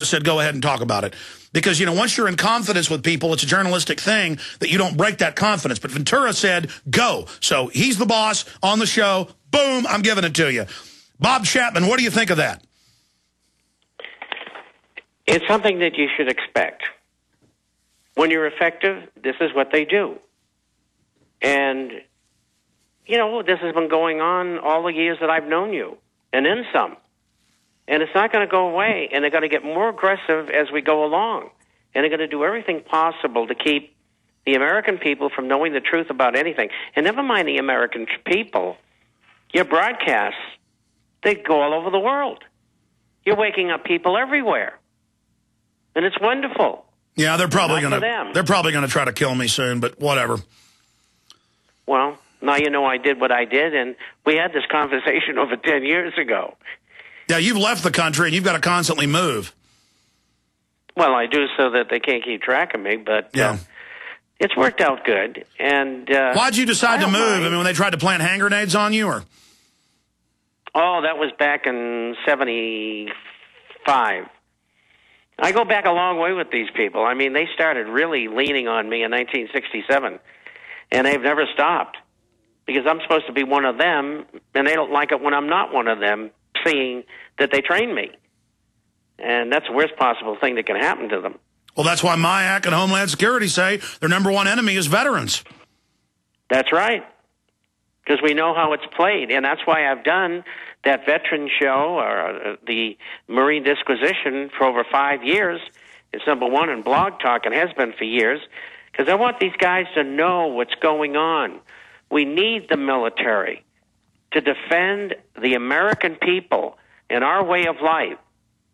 said, go ahead and talk about it. Because, you know, once you're in confidence with people, it's a journalistic thing that you don't break that confidence. But Ventura said, go. So he's the boss on the show. Boom, I'm giving it to you. Bob Chapman, what do you think of that? It's something that you should expect. When you're effective, this is what they do. And, you know, this has been going on all the years that I've known you, and then some. And it's not going to go away, and they're going to get more aggressive as we go along. And they're going to do everything possible to keep the American people from knowing the truth about anything. And never mind the American people. Your broadcasts, they go all over the world. You're waking up people everywhere. And it's wonderful. Yeah, they're probably going to try to kill me soon, but whatever. Well, now you know I did what I did, and we had this conversation over 10 years ago. Yeah, you've left the country, and you've got to constantly move. Well, I do so that they can't keep track of me, but yeah. It's worked out good. And why'd you decide to move? I mean, when they tried to plant hand grenades on you, or? Oh, that was back in 75. I go back a long way with these people. I mean, they started really leaning on me in 1967, and they've never stopped because I'm supposed to be one of them, and they don't like it when I'm not one of them, seeing that they train me. And that's the worst possible thing that can happen to them. Well, that's why MIAC and Homeland Security say their number one enemy is veterans. That's right, because we know how it's played, and that's why I've done that veteran show, or the Marine Disquisition, for over 5 years. It's number one in Blog Talk and has been for years, because I want these guys to know what's going on. We need the military to defend the American people and our way of life,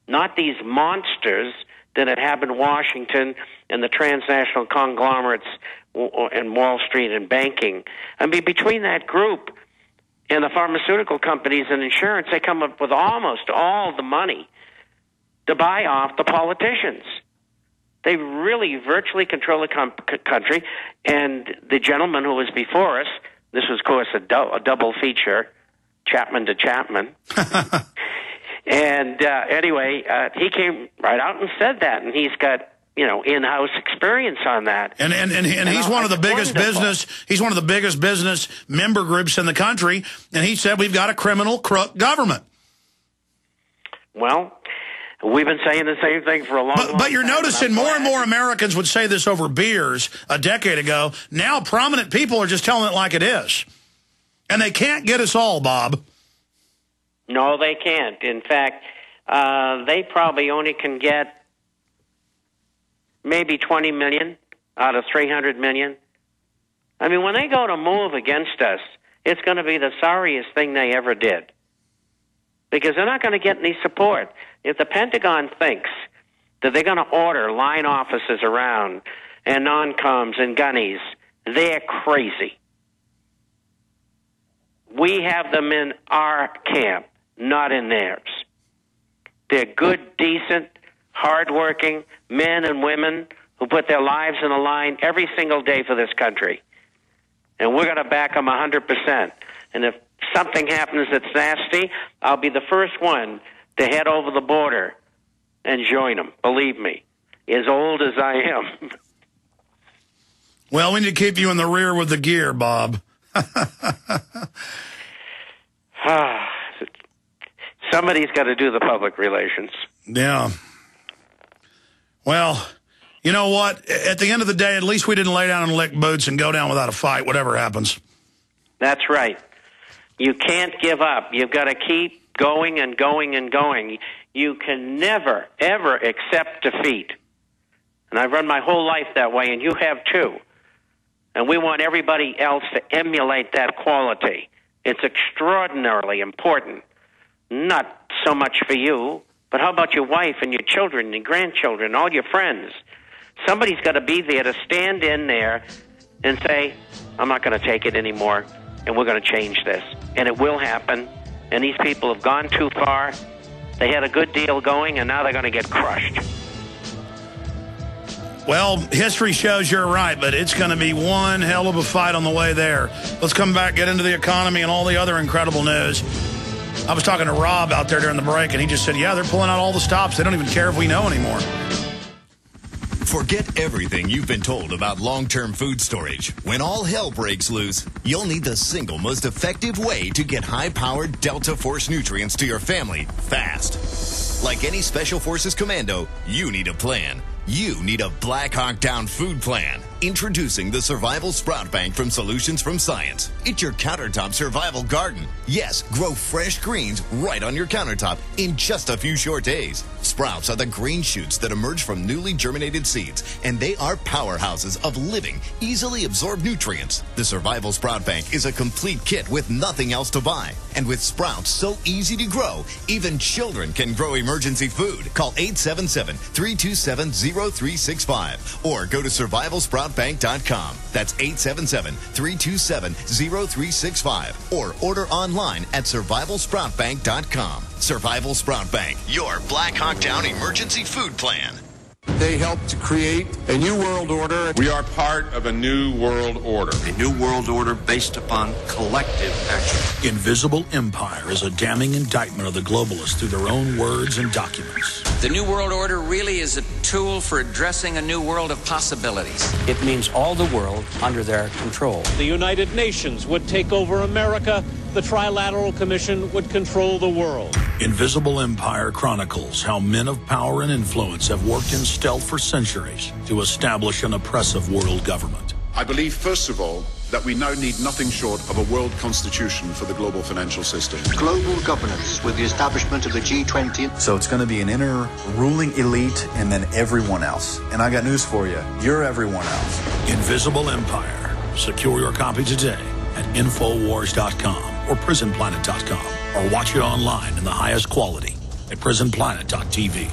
not these monsters that have in Washington and the transnational conglomerates and Wall Street and banking. I mean, between that group and the pharmaceutical companies and insurance, they come up with almost all the money to buy off the politicians. They really virtually control the country. And the gentleman who was before us, this was, of course, a double feature, Chapman to Chapman. And anyway, he came right out and said that, and he's got, you know, in-house experience on that. And he's one of the biggest business. He's one of the biggest business member groups in the country, and he said we've got a criminal crook government. Well, we've been saying the same thing for a long time. But you're noticing more and more Americans would say this over beers a decade ago. Now prominent people are just telling it like it is. And they can't get us all, Bob. No, they can't. In fact, they probably only can get maybe 20 million out of 300 million. I mean, when they go to move against us, it's going to be the sorriest thing they ever did, because they're not going to get any support. If the Pentagon thinks that they're going to order line officers around and non-coms and gunnies, they're crazy. We have them in our camp, not in theirs. They're good, decent, hardworking men and women who put their lives on the line every single day for this country. And we're going to back them 100%. And if something happens that's nasty, I'll be the first one to head over the border and join them, believe me, as old as I am. Well, we need to keep you in the rear with the gear, Bob. Somebody's got to do the public relations. Yeah. Well, you know what? At the end of the day, at least we didn't lay down and lick boots and go down without a fight, whatever happens. That's right. You can't give up. You've got to keep going and going and going. You can never, ever accept defeat. And I've run my whole life that way, and you have too. And we want everybody else to emulate that quality. It's extraordinarily important. Not so much for you, but how about your wife and your children and grandchildren, all your friends? Somebody's got to be there to stand in there and say, I'm not going to take it anymore, and we're going to change this. And it will happen. And these people have gone too far. They had a good deal going, and now they're going to get crushed. Well, history shows you're right, but it's going to be one hell of a fight on the way there. Let's come back, get into the economy and all the other incredible news. I was talking to Rob out there during the break, and he just said, yeah, they're pulling out all the stops. They don't even care if we know anymore. Forget everything you've been told about long-term food storage. When all hell breaks loose, you'll need the single most effective way to get high-powered Delta Force nutrients to your family fast. Like any Special Forces commando, you need a plan. You need a Black Hawk Down food plan. Introducing the Survival Sprout Bank from Solutions from Science. It's your countertop survival garden. Yes, grow fresh greens right on your countertop in just a few short days. Sprouts are the green shoots that emerge from newly germinated seeds, and they are powerhouses of living, easily absorbed nutrients. The Survival Sprout Bank is a complete kit with nothing else to buy. And with sprouts so easy to grow, even children can grow emergency food. Call 877-327-0365 or go to survivalsproutbank.com. That's 877-327-0365 or order online at survivalsproutbank.com. Survival Sprout Bank, your Black Hawk Down emergency food plan. They helped to create a new world order. We are part of a new world order. A new world order based upon collective action. Invisible Empire is a damning indictment of the globalists through their own words and documents. The New World Order really is a tool for addressing a new world of possibilities. It means all the world under their control. The United Nations would take over America. The Trilateral Commission would control the world. Invisible Empire chronicles how men of power and influence have worked in stealth for centuries to establish an oppressive world government. I believe, first of all, that we now need nothing short of a world constitution for the global financial system. Global governance with the establishment of the G20. So it's going to be an inner ruling elite and then everyone else. And I got news for you. You're everyone else. Invisible Empire. Secure your copy today at Infowars.com or PrisonPlanet.com or watch it online in the highest quality at PrisonPlanet.tv.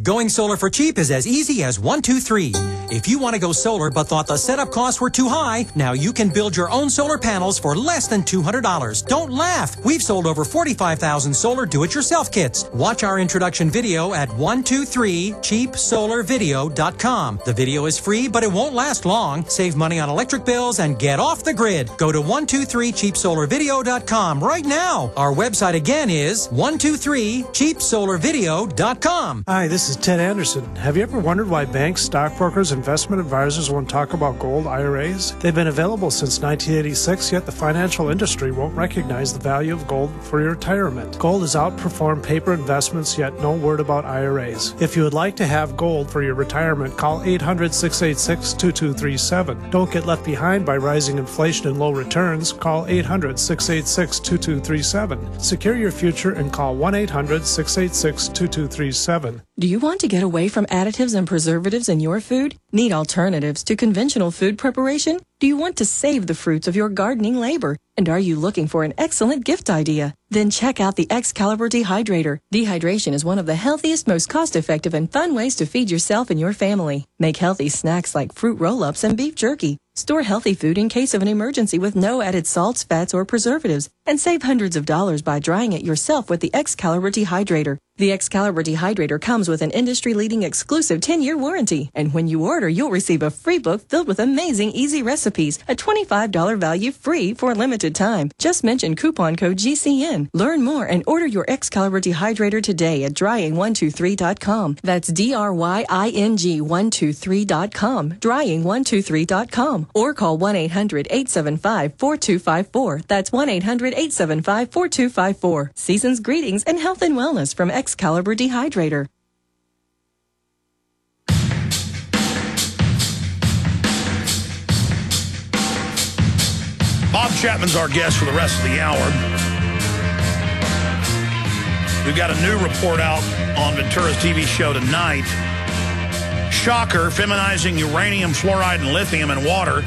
Going solar for cheap is as easy as 1, 2, 3. If you want to go solar but thought the setup costs were too high, now you can build your own solar panels for less than $200. Don't laugh. We've sold over 45,000 solar do-it-yourself kits. Watch our introduction video at 123cheapsolarvideo.com. The video is free, but it won't last long. Save money on electric bills and get off the grid. Go to 123cheapsolarvideo.com right now. Our website again is 123cheapsolarvideo.com. Hi, this is Ted Anderson. Have you ever wondered why banks, stockbrokers, investment advisors won't talk about gold IRAs? They've been available since 1986, yet the financial industry won't recognize the value of gold for your retirement. Gold has outperformed paper investments, yet no word about IRAs. If you would like to have gold for your retirement, call 800-686-2237. Don't get left behind by rising inflation and low returns. Call 800-686-2237. Secure your future and call 1-800-686-2237. Do you want to get away from additives and preservatives in your food? Need alternatives to conventional food preparation? Do you want to save the fruits of your gardening labor? And are you looking for an excellent gift idea? Then check out the Excalibur Dehydrator. Dehydration is one of the healthiest, most cost-effective, and fun ways to feed yourself and your family. Make healthy snacks like fruit roll-ups and beef jerky. Store healthy food in case of an emergency with no added salts, fats, or preservatives. And save hundreds of dollars by drying it yourself with the Excalibur Dehydrator. The Excalibur Dehydrator comes with an industry-leading exclusive 10-year warranty. And when you order, you'll receive a free book filled with amazing easy recipes, a $25 value free for a limited time. Just mention coupon code GCN. Learn more and order your Excalibur Dehydrator today at drying123.com. That's DRYING123.com. Drying123.com. Or call 1-800-875-4254. That's 1-800-875-4254. Season's greetings and health and wellness from Excalibur Dehydrator. Bob Chapman's our guest for the rest of the hour. We've got a new report out on Ventura's TV show tonight. Shocker, feminizing uranium, fluoride, and lithium in water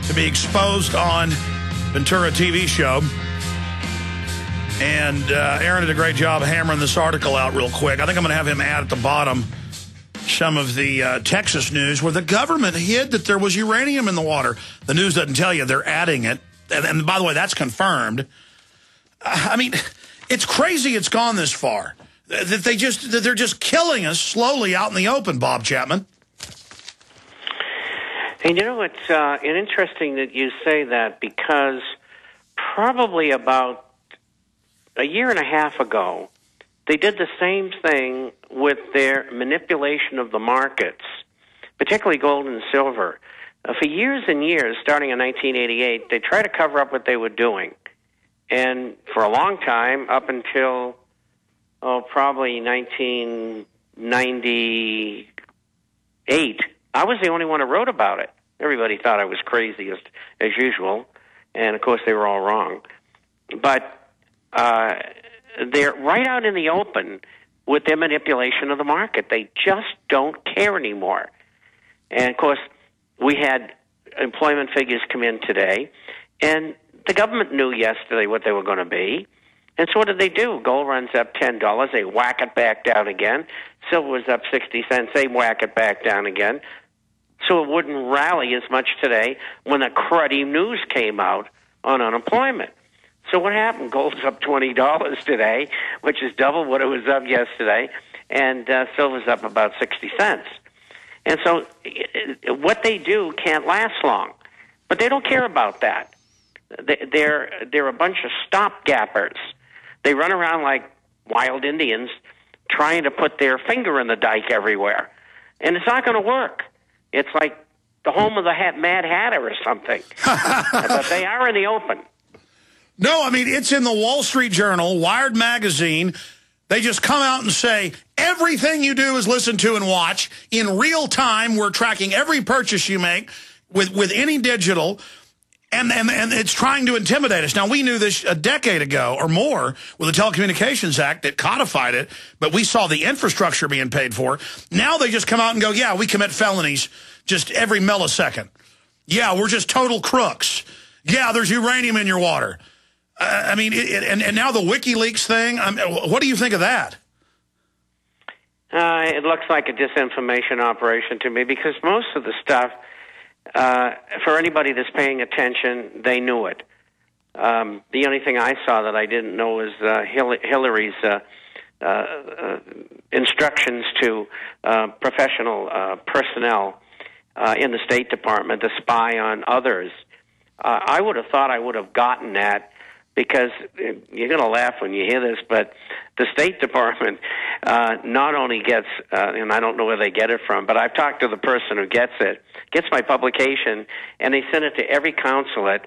to be exposed on Ventura TV show. And Aaron did a great job hammering this article out real quick. I think I'm going to have him add at the bottom some of the Texas news where the government hid that there was uranium in the water. The news doesn't tell you. They're adding it. And by the way, that's confirmed. I mean, it's crazy it's gone this far. That they're just killing us slowly out in the open, Bob Chapman. And you know, it's interesting that you say that because probably about a year and a half ago, they did the same thing with their manipulation of the markets, particularly gold and silver. For years and years, starting in 1988, they tried to cover up what they were doing. And for a long time, up until, probably 1998, I was the only one who wrote about it. Everybody thought I was crazy as usual, and of course they were all wrong. But they're right out in the open with their manipulation of the market. They just don't care anymore. And of course, we had employment figures come in today, and the government knew yesterday what they were going to be. And so what did they do? Gold runs up $10. They whack it back down again. Silver was up 60 cents. They whack it back down again. So it wouldn't rally as much today when the cruddy news came out on unemployment. So what happened? Gold's up $20 today, which is double what it was up yesterday, and silver's up about 60 cents. And so what they do can't last long. But they don't care about that. They're a bunch of stopgappers. They run around like wild Indians trying to put their finger in the dike everywhere. And it's not going to work. It's like the home of the Mad Hatter or something. But they are in the open. No, I mean, it's in the Wall Street Journal, Wired Magazine. They just come out and say, everything you do is listen to and watch. In real time, we're tracking every purchase you make with any digital. And it's trying to intimidate us. Now, we knew this a decade ago or more with the Telecommunications Act that codified it, but we saw the infrastructure being paid for. Now they just come out and go, yeah, we commit felonies just every millisecond. Yeah, we're just total crooks. Yeah, there's uranium in your water. I mean, and now the WikiLeaks thing, what do you think of that? It looks like a disinformation operation to me because most of the stuff, for anybody that's paying attention, they knew it. The only thing I saw that I didn't know was Hillary's instructions to professional personnel in the State Department to spy on others. I would have thought I would have gotten that because you're going to laugh when you hear this, but the State Department not only gets, and I don't know where they get it from, but I've talked to the person who gets my publication, and they send it to every consulate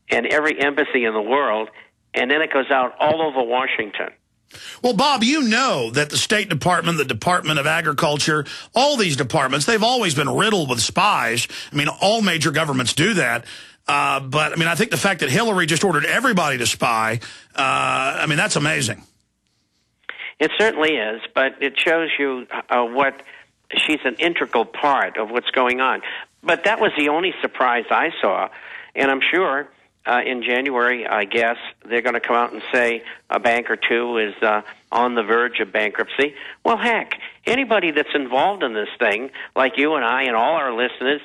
and every embassy in the world, and then it goes out all over Washington. Well, Bob, you know that the State Department, the Department of Agriculture, all these departments, they've always been riddled with spies. I mean, all major governments do that. But, I mean, I think the fact that Hillary just ordered everybody to spy, I mean, that's amazing. It certainly is, but it shows you what she's an integral part of what's going on. But that was the only surprise I saw, and I'm sure in January, I guess, they're going to come out and say a bank or two is on the verge of bankruptcy. Well, heck, anybody that's involved in this thing, like you and I and all our listeners,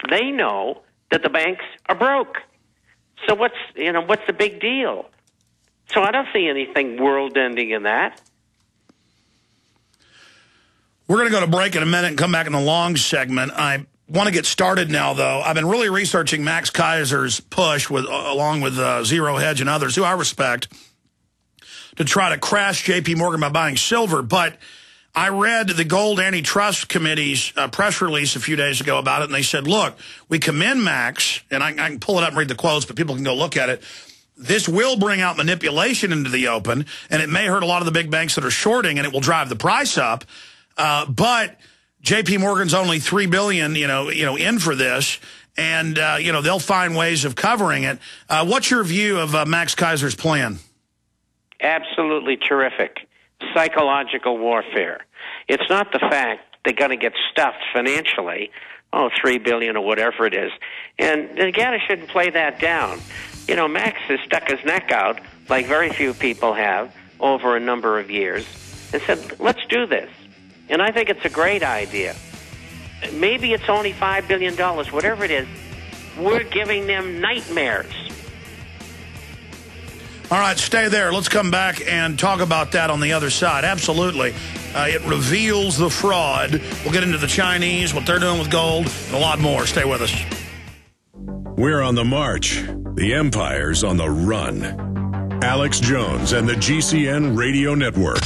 they know that the banks are broke. So what's the big deal? So I don't see anything world-ending in that. We're going to go to break in a minute and come back in the long segment. I want to get started now, though. I've been really researching Max Kaiser's push, along with Zero Hedge and others, who I respect, to try to crash J.P. Morgan by buying silver. But I read the Gold Antitrust Committee's press release a few days ago about it, and they said, look, we commend Max, and I can pull it up and read the quotes, but people can go look at it. This will bring out manipulation into the open, and it may hurt a lot of the big banks that are shorting, and it will drive the price up. But J.P. Morgan's only $3 billion, in for this, and they'll find ways of covering it. What's your view of Max Kaiser's plan? Absolutely terrific. Psychological warfare. It's not the fact they're going to get stuffed financially, $3 billion or whatever it is. And the guy shouldn't play that down. Max has stuck his neck out, like very few people have, over a number of years, and said, let's do this. And I think it's a great idea. Maybe it's only $5 billion, whatever it is. We're giving them nightmares. All right, stay there. Let's come back and talk about that on the other side. Absolutely. It reveals the fraud. We'll get into the Chinese, what they're doing with gold, and a lot more. Stay with us. We're on the march. The empire's on the run. Alex Jones and the GCN Radio Network.